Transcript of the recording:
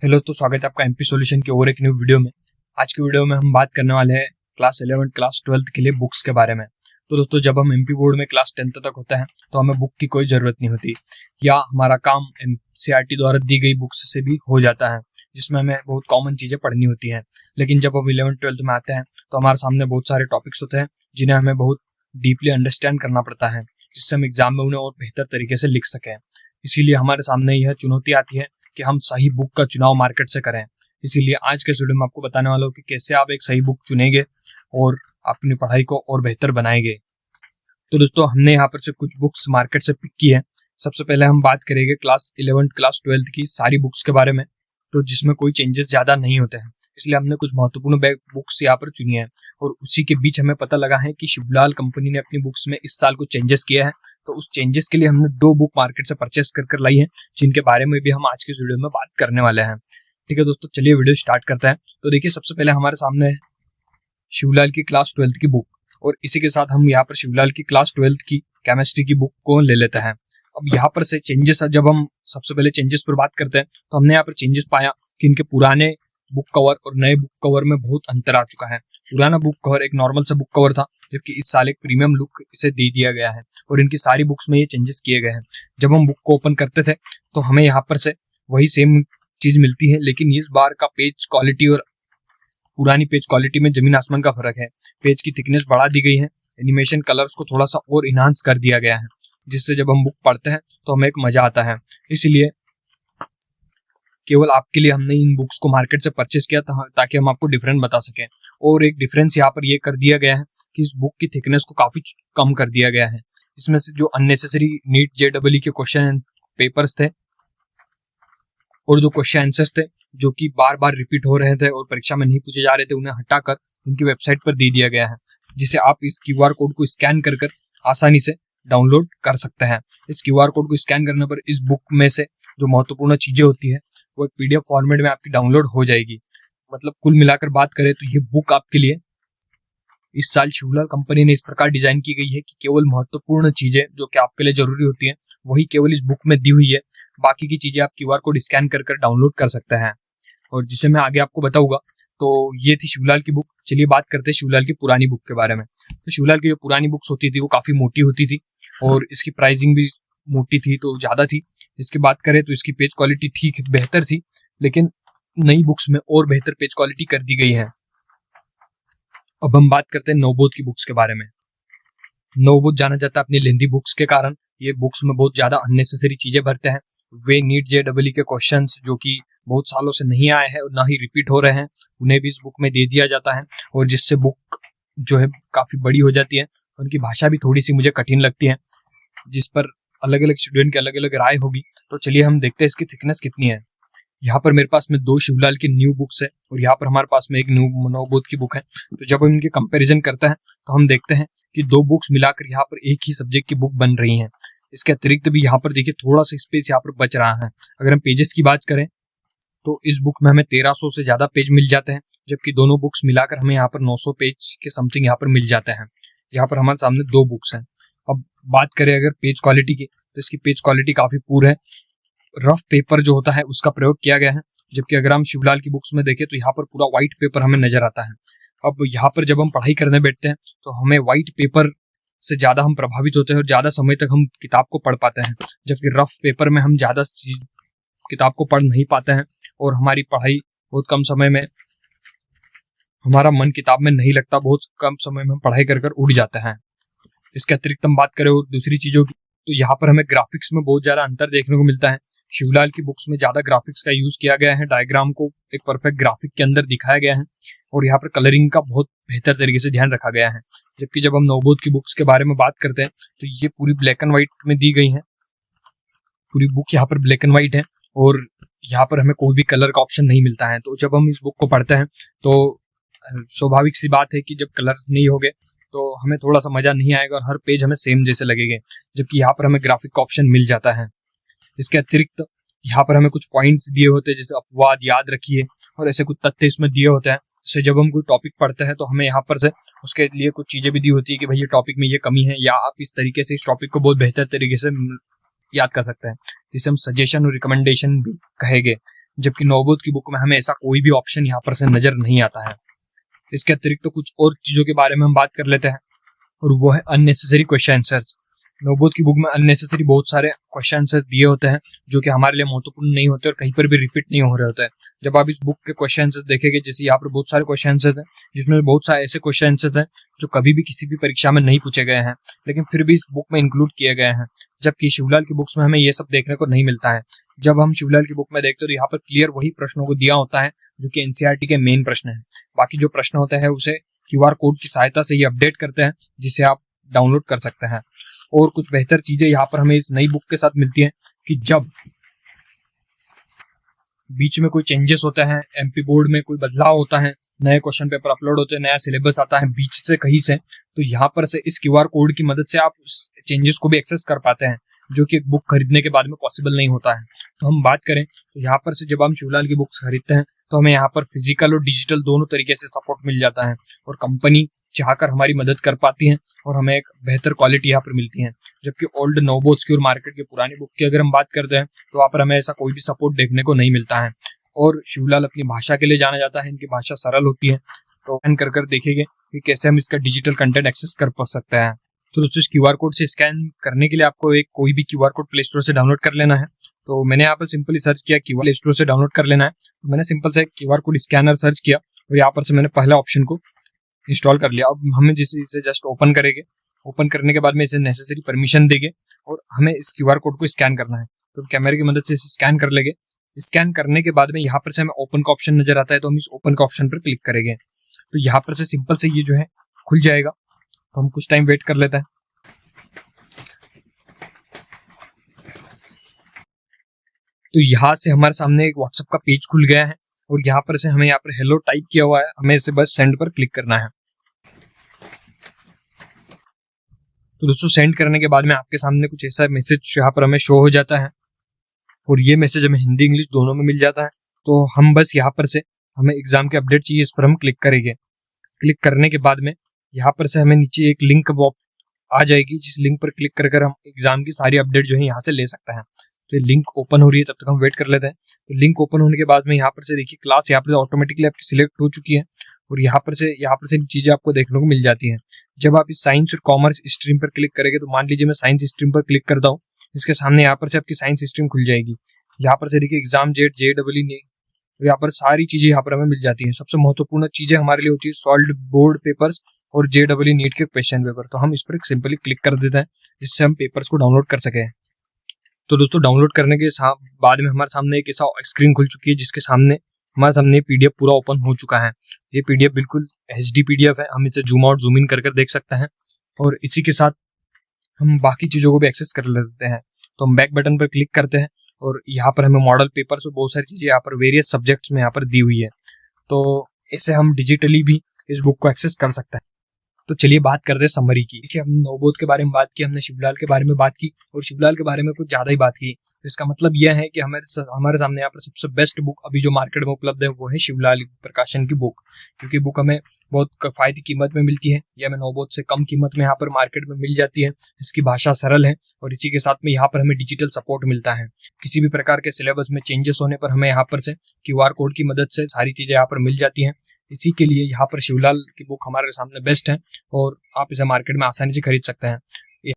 Hello, तो स्वागत है आपका एमपी सॉल्यूशन की और एक न्यू वीडियो में। आज की वीडियो में हम बात करने वाले हैं क्लास 11 क्लास 12 के लिए बुक्स के बारे में। तो दोस्तों, जब हम एमपी बोर्ड में क्लास 10 तक होता है तो हमें बुक की कोई ज़रूरत नहीं होती, या हमारा काम एनसीईआरटी द्वारा दी गई बुक्स से भी हो जाता है, जिसमें हमें बहुत कॉमन चीज़ें पढ़नी होती हैं। लेकिन जब हम 11-12 में आते हैं तो हमारे सामने बहुत सारे टॉपिक्स होते हैं जिन्हें हमें बहुत डीपली अंडरस्टैंड करना पड़ता है, जिससे हम एग्जाम में उन्हें और बेहतर तरीके से लिख सकें। इसीलिए हमारे सामने यह चुनौती आती है कि हम सही बुक का चुनाव मार्केट से करें। इसीलिए आज के वीडियो में आपको बताने वाला हूँ कि कैसे आप एक सही बुक चुनेंगे और अपनी पढ़ाई को और बेहतर बनाएंगे। तो दोस्तों, हमने यहाँ पर से कुछ बुक्स मार्केट से पिक की है। सबसे पहले हम बात करेंगे क्लास 11 क्लास 12 की सारी बुक्स के बारे में, तो जिसमें कोई चेंजेस ज़्यादा नहीं होते हैं। इसलिए हमने कुछ महत्वपूर्ण बुक्स यहाँ पर चुनी है, और उसी के बीच हमें पता लगा है कि शिवलाल कंपनी ने अपनी बुक्स में इस साल कुछ चेंजेस किए हैं। तो उस चेंजेस के लिए हमने 2 बुक मार्केट से परचेस कर लाई है, जिनके बारे में भी हम आज के वीडियो में बात करने वाले हैं। ठीक है दोस्तों, चलिए वीडियो स्टार्ट करते हैं। तो देखिए, सबसे पहले हमारे सामने है शिवलाल की क्लास 12 की बुक, और इसी के साथ हम यहाँ पर शिवलाल की क्लास 12 की केमिस्ट्री की बुक को ले लेते हैं। अब यहाँ पर से चेंजेस, जब हम सबसे पहले चेंजेस पर बात करते हैं तो हमने यहाँ पर चेंजेस पाया कि इनके पुराने बुक कवर और नए बुक कवर में बहुत अंतर आ चुका है। पुराना बुक कवर एक नॉर्मल सा बुक कवर था, जबकि इस साल एक प्रीमियम लुक इसे दे दिया गया है, और इनकी सारी बुक्स में ये चेंजेस किए गए हैं। जब हम बुक को ओपन करते थे तो हमें यहाँ पर से वही सेम चीज़ मिलती है, लेकिन इस बार का पेज क्वालिटी और पुरानी पेज क्वालिटी में जमीन आसमान का फर्क है। पेज की थिकनेस बढ़ा दी गई है, एनिमेशन कलर्स को थोड़ा सा और इन्हांस कर दिया गया है, जिससे जब हम बुक पढ़ते हैं तो हमें एक मजा आता है। इसलिए केवल आपके लिए हमने इन बुक्स को मार्केट से परचेस किया था, ताकि हम आपको डिफरेंट बता सकें। और एक डिफरेंस यहाँ पर ये कर दिया गया है कि इस बुक की थिकनेस को काफ़ी कम कर दिया गया है। इसमें से जो अननेसेसरी नीट जेईई के क्वेश्चन एंड पेपर्स थे और जो क्वेश्चन आंसर्स थे जो कि बार बार रिपीट हो रहे थे और परीक्षा में नहीं पूछे जा रहे थे, उन्हें हटाकर उनकी वेबसाइट पर दे दिया गया है, जिसे आप इस क्यूआर कोड को स्कैन कर आसानी से डाउनलोड कर सकते हैं। इस क्यूआर कोड को स्कैन करने पर इस बुक में से जो महत्वपूर्ण चीज़ें होती है वो एक पीडीएफ फॉर्मेट में आपकी डाउनलोड हो जाएगी। मतलब कुल मिलाकर बात करें तो ये बुक आपके लिए इस साल शिवलाल कंपनी ने इस प्रकार डिजाइन की गई है कि केवल महत्वपूर्ण चीज़ें जो कि आपके लिए जरूरी होती हैं वही केवल इस बुक में दी हुई है। बाकी की चीज़ें आप क्यूआर कोड स्कैन कर डाउनलोड कर सकते हैं, और जिसे मैं आगे आपको बताऊंगा। तो ये थी शिवलाल की बुक। चलिए बात करते हैं शिवलाल की पुरानी बुक के बारे में। तो शिवलाल की जो पुरानी बुक्स होती थी वो काफ़ी मोटी होती थी, और इसकी प्राइसिंग भी मोटी थी, तो ज़्यादा थी। इसकी बात करें तो इसकी पेज क्वालिटी ठीक बेहतर थी, लेकिन नई बुक्स में और बेहतर पेज क्वालिटी कर दी गई है। अब हम बात करते हैं नवबोध की बुक्स के बारे में। नवबोध जाना जाता है अपनी लेंदी बुक्स के कारण। ये बुक्स में बहुत ज़्यादा अननेसेसरी चीज़ें भरते हैं। वे नीट जेईई के क्वेश्चंस जो कि बहुत सालों से नहीं आए हैं और ना ही रिपीट हो रहे हैं, उन्हें भी इस बुक में दे दिया जाता है, और जिससे बुक जो है काफ़ी बड़ी हो जाती है। उनकी भाषा भी थोड़ी सी मुझे कठिन लगती है, जिस पर अलग अलग स्टूडेंट की अलग अलग राय होगी। तो चलिए हम देखते हैं इसकी थिकनेस कितनी है। यहाँ पर मेरे पास में 2 शिवलाल की न्यू बुक्स है, और यहाँ पर हमारे पास में एक न्यू नवबोध की बुक है। तो जब हम इनके कंपैरिजन करते हैं तो हम देखते हैं कि 2 बुक्स मिलाकर यहाँ पर एक ही सब्जेक्ट की बुक बन रही हैं। इसके अतिरिक्त भी यहाँ पर देखिए थोड़ा सा स्पेस यहाँ पर बच रहा है। अगर हम पेजेस की बात करें तो इस बुक में हमें 1300 से ज़्यादा पेज मिल जाते हैं, जबकि दोनों बुक्स मिलाकर हमें यहाँ पर 900 पेज के समथिंग यहाँ पर मिल जाते हैं। यहाँ पर हमारे सामने 2 बुक्स हैं। अब बात करें अगर पेज क्वालिटी की, तो इसकी पेज क्वालिटी काफ़ी पुअर है। रफ पेपर जो होता है उसका प्रयोग किया गया है, जबकि अगर हम शिवलाल की बुक्स में देखें तो यहाँ पर पूरा व्हाइट पेपर हमें नजर आता है। अब यहाँ पर जब हम पढ़ाई करने बैठते हैं तो हमें व्हाइट पेपर से ज़्यादा हम प्रभावित होते हैं और ज़्यादा समय तक हम किताब को पढ़ पाते हैं, जबकि रफ पेपर में हम ज़्यादा किताब को पढ़ नहीं पाते हैं, और हमारी पढ़ाई बहुत कम समय में, हमारा मन किताब में नहीं लगता, बहुत कम समय में हम पढ़ाई कर उड़ जाते हैं। इसके अतिरिक्त हम बात करें और दूसरी चीज़ों की, तो यहाँ पर हमें ग्राफिक्स में बहुत ज़्यादा अंतर देखने को मिलता है। शिवलाल की बुक्स में ज़्यादा ग्राफिक्स का यूज़ किया गया है, डायग्राम को एक परफेक्ट ग्राफिक के अंदर दिखाया गया है, और यहाँ पर कलरिंग का बहुत बेहतर तरीके से ध्यान रखा गया है। जबकि जब हम नवबोध की बुक्स के बारे में बात करते हैं तो ये पूरी ब्लैक एंड व्हाइट में दी गई है। पूरी बुक यहाँ पर ब्लैक एंड व्हाइट है, और यहाँ पर हमें कोई भी कलर का ऑप्शन नहीं मिलता है। तो जब हम इस बुक को पढ़ते हैं तो स्वाभाविक सी बात है कि जब कलर्स नहीं होंगे तो हमें थोड़ा सा मज़ा नहीं आएगा, और हर पेज हमें सेम जैसे लगेंगे, जबकि यहाँ पर हमें ग्राफिक का ऑप्शन मिल जाता है। इसके अतिरिक्त यहाँ पर हमें कुछ पॉइंट्स दिए होते हैं, जैसे अपवाद याद रखिए, और ऐसे कुछ तथ्य इसमें दिए होते हैं। जैसे जब हम कोई टॉपिक पढ़ते हैं तो हमें यहाँ पर से उसके लिए कुछ चीज़ें भी दी होती है कि भाई ये टॉपिक में ये कमी है, या आप इस तरीके से इस टॉपिक को बहुत बेहतर तरीके से याद कर सकते हैं, जिसे हम सजेशन और रिकमेंडेशन भी कहेंगे, जबकि नोबोध की बुक में हमें ऐसा कोई भी ऑप्शन यहाँ पर से नजर नहीं आता है। इसके अतिरिक्त तो कुछ और चीज़ों के बारे में हम बात कर लेते हैं, और वो है अननेसेसरी क्वेश्चन आंसर्स। नोबोध की बुक में अननेसेसरी बहुत सारे क्वेश्चन आंसर दिए होते हैं जो कि हमारे लिए महत्वपूर्ण नहीं होते और कहीं पर भी रिपीट नहीं हो रहे होते हैं। जब आप इस बुक के क्वेश्चन आंसर देखेंगे, जैसे यहाँ पर बहुत सारे क्वेश्चन आंसर हैं, जिसमें बहुत सारे ऐसे क्वेश्चन आंसर हैं जो कभी भी किसी भी परीक्षा में नहीं पूछे गए हैं, लेकिन फिर भी इस बुक में इंक्लूड किए गए हैं, जबकि शिवलाल की बुक्स में हमें ये सब देखने को नहीं मिलता है। जब हम शिवलाल की बुक में देखते हैं तो यहाँ पर क्लियर वही प्रश्नों को दिया होता है जो कि एनसीईआरटी के मेन प्रश्न है। बाकी जो प्रश्न होते हैं उसे QR कोड की सहायता से ये अपडेट करते हैं, जिसे आप डाउनलोड कर सकते हैं। और कुछ बेहतर चीजें यहाँ पर हमें इस नई बुक के साथ मिलती हैं कि जब बीच में कोई चेंजेस होता है, MP बोर्ड में कोई बदलाव होता है, नए क्वेश्चन पेपर अपलोड होते हैं, नया सिलेबस आता है बीच से कहीं से, तो यहाँ पर से इस QR कोड की मदद से आप चेंजेस को भी एक्सेस कर पाते हैं, जो कि एक बुक खरीदने के बाद में पॉसिबल नहीं होता है। तो हम बात करें तो यहाँ पर से जब हम शिवलाल की बुक्स खरीदते हैं तो हमें यहाँ पर फिजिकल और डिजिटल दोनों तरीके से सपोर्ट मिल जाता है, और कंपनी चाहकर हमारी मदद कर पाती है और हमें एक बेहतर क्वालिटी यहाँ पर मिलती है। जबकि ओल्ड नोबोध्स की और मार्केट की पुरानी बुक की अगर हम बात करते हैं तो वहाँ पर हमें ऐसा कोई भी सपोर्ट देखने को नहीं मिलता है। और शिवलाल अपनी भाषा के लिए जाना जाता है, इनकी भाषा सरल होती है। तो स्कैन कर देखेंगे कि कैसे हम इसका डिजिटल कंटेंट एक्सेस कर सकते हैं। तो दोस्तों, इस QR कोड से स्कैन करने के लिए आपको एक कोई भी QR कोड प्ले स्टोर से डाउनलोड कर लेना है। तो मैंने यहाँ पर सिंपली सर्च किया प्ले स्टोर से डाउनलोड कर लेना है, तो मैंने सिंपल से QR कोड स्कैनर सर्च किया और यहाँ पर से मैंने पहला ऑप्शन को इंस्टॉल कर लिया। अब हमें जिसे इसे जस्ट ओपन करेंगे, ओपन करने के बाद में इसे नेसेसरी परमिशन देंगे और हमें इस QR कोड को स्कैन करना है। तो कैमरे की मदद से इसे स्कैन कर लेंगे। स्कैन करने के बाद में यहाँ पर से हमें ओपन का ऑप्शन नजर आता है, तो हम इस ओपन का ऑप्शन पर क्लिक करेंगे तो यहाँ पर से सिंपल से ये जो है खुल जाएगा। तो हम कुछ टाइम वेट कर लेते हैं। तो यहाँ से हमारे सामने एक व्हाट्सएप का पेज खुल गया है और यहाँ पर से हमें यहाँ पर हेलो टाइप किया हुआ है, हमें इसे बस सेंड पर क्लिक करना है। तो दोस्तों, सेंड करने के बाद में आपके सामने कुछ ऐसा मैसेज यहाँ पर हमें शो हो जाता है और ये मैसेज हमें हिंदी इंग्लिश दोनों में मिल जाता है। तो हम बस यहाँ पर से हमें एग्जाम के अपडेट चाहिए, इस पर हम क्लिक करेंगे। क्लिक करने के बाद में यहाँ पर से हमें नीचे एक लिंक आ जाएगी, जिस लिंक पर क्लिक कर हम एग्जाम की सारी अपडेट जो है यहाँ से ले सकते हैं। तो लिंक ओपन हो रही है, तब तक हम वेट कर लेते हैं। तो लिंक ओपन होने के बाद में यहाँ पर से देखिए क्लास यहाँ पर ऑटोमेटिकली आपकी सिलेक्ट हो चुकी है और यहाँ पर से चीजें आपको देखने को मिल जाती हैं। जब आप इस साइंस और कॉमर्स स्ट्रीम पर क्लिक करेंगे, तो मान लीजिए मैं साइंस स्ट्रीम पर क्लिक करता हूँ, इसके सामने यहाँ पर से आपकी साइंस स्ट्रीम खुल जाएगी। यहाँ पर से देखिए एग्जाम जेट JEE, यहाँ पर सारी चीजें यहाँ पर हमें मिल जाती हैं। सबसे महत्वपूर्ण चीजें हमारे लिए होती है सॉल्व्ड बोर्ड पेपर्स और JEE नीट के क्वेश्चन पेपर। तो हम इस पर सिंपली क्लिक कर देते हैं, जिससे हम पेपर्स को डाउनलोड कर सकें। तो दोस्तों, डाउनलोड करने के बाद में हमारे सामने एक ऐसा स्क्रीन खुल चुकी है, जिसके सामने हमारे सामने PDF पूरा ओपन हो चुका है। ये PDF बिल्कुल HD PDF है, हम इसे जूम आउट जूम इन कर देख सकते हैं और इसी के साथ हम बाकी चीज़ों को भी एक्सेस कर लेते हैं। तो हम बैक बटन पर क्लिक करते हैं और यहाँ पर हमें मॉडल पेपर्स और बहुत सारी चीज़ें यहाँ पर वेरियस सब्जेक्ट्स में यहाँ पर दी हुई है। तो ऐसे हम डिजिटली भी इस बुक को एक्सेस कर सकते हैं। तो चलिए बात करते हैं समरी की। देखिए, हमने नोबोध के बारे में बात की, हमने शिवलाल के बारे में बात की और शिवलाल के बारे में कुछ ज़्यादा ही बात की। तो इसका मतलब यह है कि हमारे सामने यहाँ पर सबसे बेस्ट बुक अभी जो मार्केट में उपलब्ध है वो है शिवलाल प्रकाशन की बुक, क्योंकि बुक हमें बहुत किफ़ायती कीमत में मिलती है। यह हमें नोबोध से कम कीमत में यहाँ पर मार्केट में मिल जाती है। इसकी भाषा सरल है और इसी के साथ में यहाँ पर हमें डिजिटल सपोर्ट मिलता है। किसी भी प्रकार के सिलेबस में चेंजेस होने पर हमें यहाँ पर से QR कोड की मदद से सारी चीज़ें यहाँ पर मिल जाती हैं। इसी के लिए यहाँ पर शिवलाल की बुक हमारे सामने बेस्ट है और आप इसे मार्केट में आसानी से खरीद सकते हैं।